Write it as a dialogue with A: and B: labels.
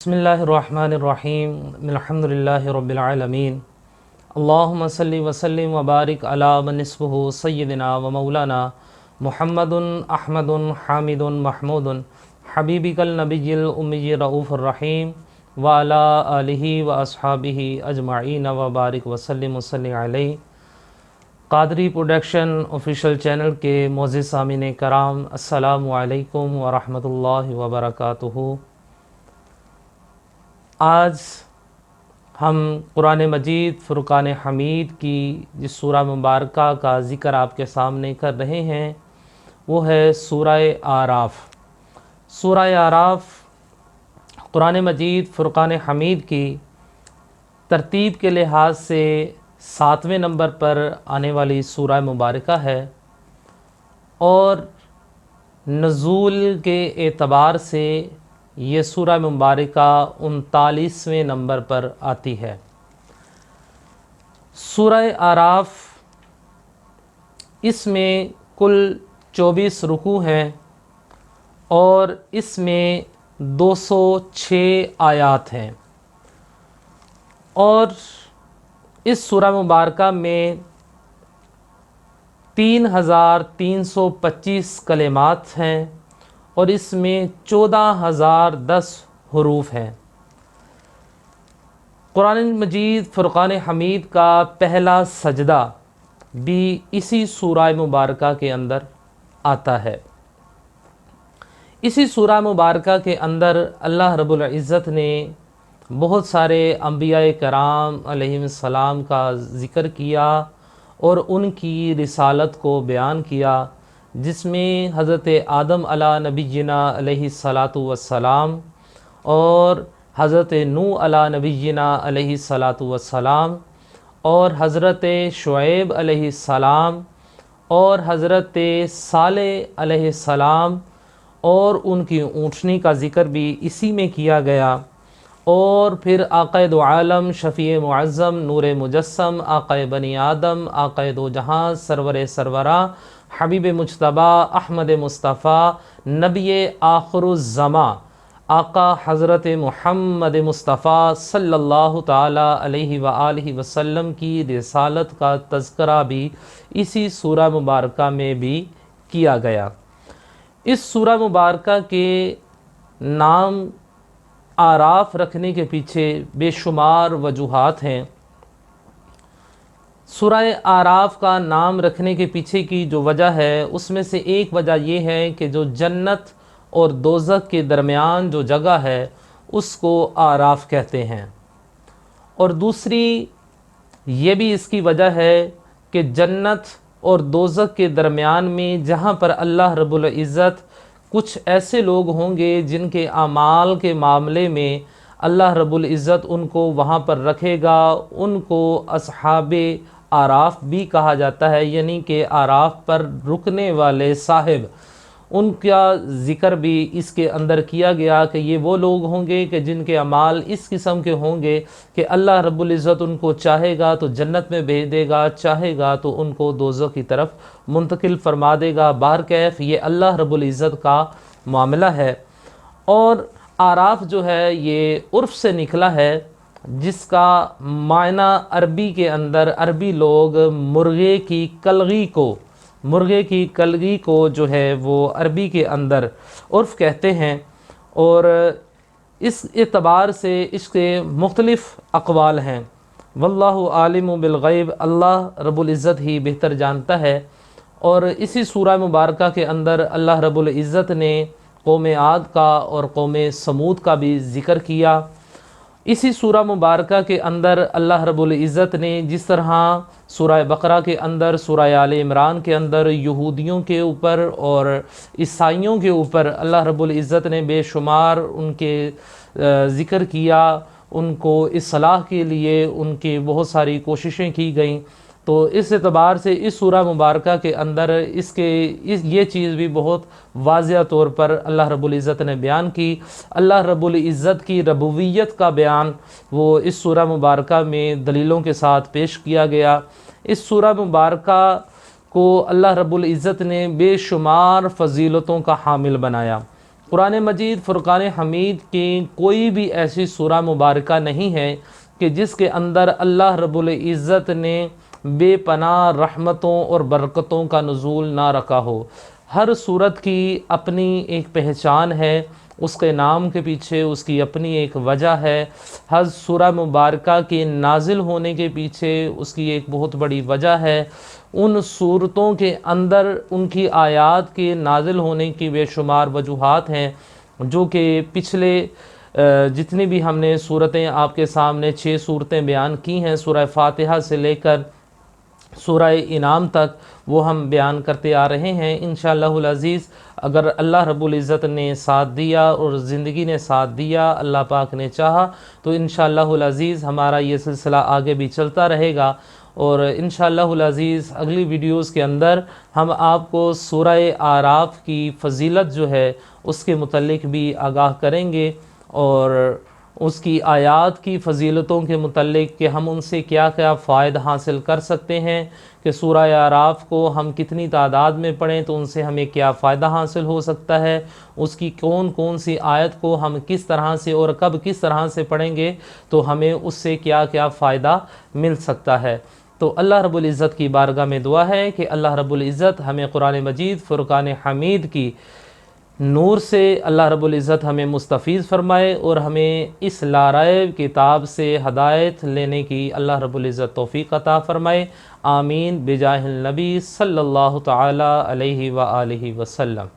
A: بسم اللہ الرحمن الرحیم الحمد للہ رب العالمین اللہم صلی وسلم وبارک علی من اسمہ سیدنا و مولانا محمد احمد حامد محمود حبیبک النبی الامی رؤوف الرحیم وعلی آلہ و اصحابہ اجمعین وبارک وسلم وصلی علیہ۔ قادری پروڈکشن آفیشیل چینل کے معزز سامعین کرام، السلام علیکم ورحمۃ اللہ وبرکاتہ۔ آج ہم قرآن مجید فرقان حمید کی جس سورہ مبارکہ کا ذکر آپ کے سامنے کر رہے ہیں وہ ہے سورہ اعراف۔ سورہ اعراف قرآن مجید فرقان حمید کی ترتیب کے لحاظ سے 7ویں نمبر پر آنے والی سورہ مبارکہ ہے، اور نزول کے اعتبار سے یہ سورہ مبارکہ 39ویں نمبر پر آتی ہے۔ سورہ اعراف اس میں کل 24 رکوع ہیں اور اس میں 206 آیات ہیں، اور اس سورہ مبارکہ میں 3325 کلمات ہیں اور اس میں 14010 حروف ہیں۔ قرآن مجید فرقان حمید کا پہلا سجدہ بھی اسی سورہ مبارکہ کے اندر آتا ہے۔ اسی سورہ مبارکہ کے اندر اللہ رب العزت نے بہت سارے انبیاء کرام علیہ السلام کا ذکر کیا اور ان کی رسالت کو بیان کیا، جس میں حضرت آدم علیہ نبینا علیہ الصلاۃ والسلام اور حضرت نوح علیہ نبینا علیہ الصلاۃ والسلام اور حضرت شعیب علیہ السلام اور حضرت صالح علیہ السلام اور ان کی اونٹنی کا ذکر بھی اسی میں کیا گیا، اور پھر آقا دو عالم، شفیع معظم، نور مجسم، آقا بنی آدم، آقا دو جہاں، سرور سروراں، حبیب مجتبی، احمد مصطفیٰ، نبی آخر الزماں، آقا حضرت محمد مصطفیٰ صلی اللہ تعالیٰ علیہ وآلہ وسلم کی رسالت کا تذکرہ بھی اسی سورہ مبارکہ میں بھی کیا گیا۔ اس سورہ مبارکہ کے نام اعراف رکھنے کے پیچھے بے شمار وجوہات ہیں۔ سورہ اعراف کا نام رکھنے کے پیچھے کی جو وجہ ہے اس میں سے ایک وجہ یہ ہے کہ جو جنت اور دوزخ کے درمیان جو جگہ ہے اس کو اعراف کہتے ہیں، اور دوسری یہ بھی اس کی وجہ ہے کہ جنت اور دوزخ کے درمیان میں جہاں پر اللہ رب العزت کچھ ایسے لوگ ہوں گے جن کے اعمال کے معاملے میں اللہ رب العزت ان کو وہاں پر رکھے گا، ان کو اصحاب اعراف بھی کہا جاتا ہے، یعنی کہ اعراف پر رکنے والے صاحب، ان کا ذکر بھی اس کے اندر کیا گیا کہ یہ وہ لوگ ہوں گے کہ جن کے اعمال اس قسم کے ہوں گے کہ اللہ رب العزت ان کو چاہے گا تو جنت میں بھیج دے گا، چاہے گا تو ان کو دوزخ کی طرف منتقل فرما دے گا۔ بہرکیف یہ اللہ رب العزت کا معاملہ ہے، اور اعراف جو ہے یہ عرف سے نکلا ہے، جس کا معنی عربی کے اندر عربی لوگ مرغے کی کلگی کو جو ہے وہ عربی کے اندر عرف کہتے ہیں، اور اس اعتبار سے اس کے مختلف اقوال ہیں۔ واللہ عالم بالغیب، اللہ رب العزت ہی بہتر جانتا ہے۔ اور اسی سورہ مبارکہ کے اندر اللہ رب العزت نے قوم عاد کا اور قوم سمود کا بھی ذکر کیا۔ اسی سورہ مبارکہ کے اندر اللہ رب العزت نے جس طرح سورہ بقرہ کے اندر، سورہ آل عمران کے اندر یہودیوں کے اوپر اور عیسائیوں کے اوپر اللہ رب العزت نے بے شمار ان کے ذکر کیا، ان کو اصلاح کے لیے ان کی بہت ساری کوششیں کی گئیں، تو اس اعتبار سے اس سورہ مبارکہ کے اندر یہ چیز بھی بہت واضح طور پر اللہ رب العزت نے بیان کی۔ اللہ رب العزت کی ربوبیت کا بیان وہ اس سورہ مبارکہ میں دلیلوں کے ساتھ پیش کیا گیا۔ اس سورہ مبارکہ کو اللہ رب العزت نے بے شمار فضیلتوں کا حامل بنایا، قرآن مجید فرقان حمید کی کوئی بھی ایسی سورہ مبارکہ نہیں ہے کہ جس کے اندر اللہ رب العزت نے بے پناہ رحمتوں اور برکتوں کا نزول نہ رکھا ہو۔ ہر سورت کی اپنی ایک پہچان ہے، اس کے نام کے پیچھے اس کی اپنی ایک وجہ ہے۔ ہر سورہ مبارکہ کے نازل ہونے کے پیچھے اس کی ایک بہت بڑی وجہ ہے۔ ان صورتوں کے اندر ان کی آیات کے نازل ہونے کی بے شمار وجوہات ہیں، جو کہ پچھلے جتنی بھی ہم نے صورتیں آپ کے سامنے 6 صورتیں بیان کی ہیں، سورہ فاتحہ سے لے کر سورہ انعام تک، وہ ہم بیان کرتے آ رہے ہیں۔ انشاءاللہ العزیز اگر اللہ رب العزت نے ساتھ دیا اور زندگی نے ساتھ دیا، اللہ پاک نے چاہا، تو انشاءاللہ العزیز ہمارا یہ سلسلہ آگے بھی چلتا رہے گا۔ اور انشاءاللہ العزیز اگلی ویڈیوز کے اندر ہم آپ کو سورہ اعراف کی فضیلت جو ہے اس کے متعلق بھی آگاہ کریں گے، اور اس کی آیات کی فضیلتوں کے متعلق کہ ہم ان سے کیا کیا فائدہ حاصل کر سکتے ہیں، کہ سورہ اعراف کو ہم کتنی تعداد میں پڑھیں تو ان سے ہمیں کیا فائدہ حاصل ہو سکتا ہے، اس کی کون کون سی آیت کو ہم کس طرح سے اور کب کس طرح سے پڑھیں گے تو ہمیں اس سے کیا کیا فائدہ مل سکتا ہے۔ تو اللہ رب العزت کی بارگاہ میں دعا ہے کہ اللہ رب العزت ہمیں قرآن مجید فرقان حمید کی نور سے اللہ رب العزت ہمیں مستفیض فرمائے، اور ہمیں اس لاریب کتاب سے ہدایت لینے کی اللہ رب العزت توفیق عطا فرمائے۔ آمین بجاہ النبی صلی اللہ تعالی علیہ وآلہ وسلم۔